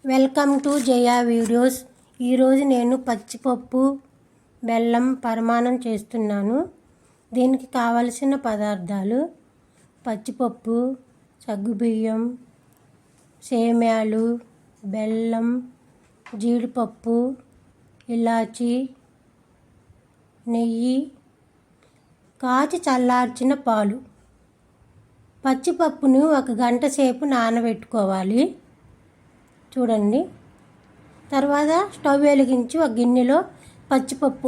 Welcome to Jaya videos. ఈరోజు నేను పచ్చిపప్పు బెల్లం పరమాన్నం చేస్తున్నాను. దీనికి కావలసిన పదార్థాలు: పచ్చిపప్పు, సగ్గుబియ్యం, సేమ్యాలు, బెల్లం, జీడిపప్పు, ఇలాచి, నెయ్యి, కాచి చల్లార్చిన పాలు. పచ్చిపప్పును 1 గంట సేపు నానబెట్టుకోవాలి. చూడండి. తర్వాత స్టవ్ వెలిగించి ఒక గిన్నెలో పచ్చిపప్పు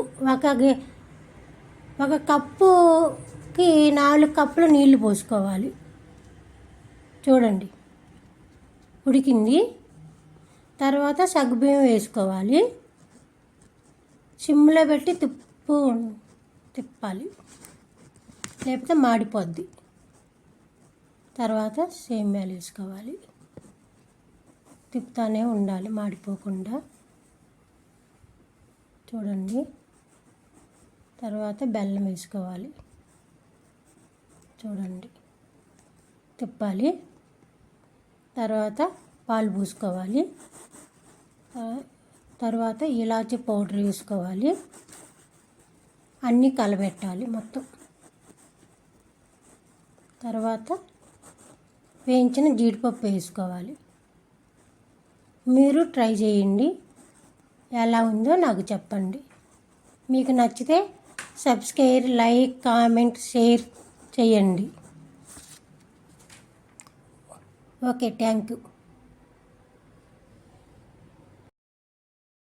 ఒక కప్పుకి 4 కప్పుల నీళ్లు పోసుకోవాలి. చూడండి, ఉడికింది. తర్వాత సగ్గుబియ్యం వేసుకోవాలి. సిమ్లో పెట్టి తిప్పాలి, లేకపోతే మాడిపోద్ది. తర్వాత సేమ్యాలు వేసుకోవాలి. తిప్పుతానే ఉండాలి మాడిపోకుండా. చూడండి. తర్వాత బెల్లం వేసుకోవాలి. చూడండి, తిప్పాలి. తర్వాత పాలు పోసుకోవాలి. తర్వాత ఇలాచి పౌడర్ వేసుకోవాలి. అన్నీ కలబెట్టాలి మొత్తం. తర్వాత వేయించిన జీడిపప్పు వేసుకోవాలి. మీరు ట్రై చేయండి, ఎలా ఉందో నాకు చెప్పండి. మీకు నచ్చితే సబ్స్క్రైబ్, లైక్, కామెంట్, షేర్ చేయండి. Okay, thank you.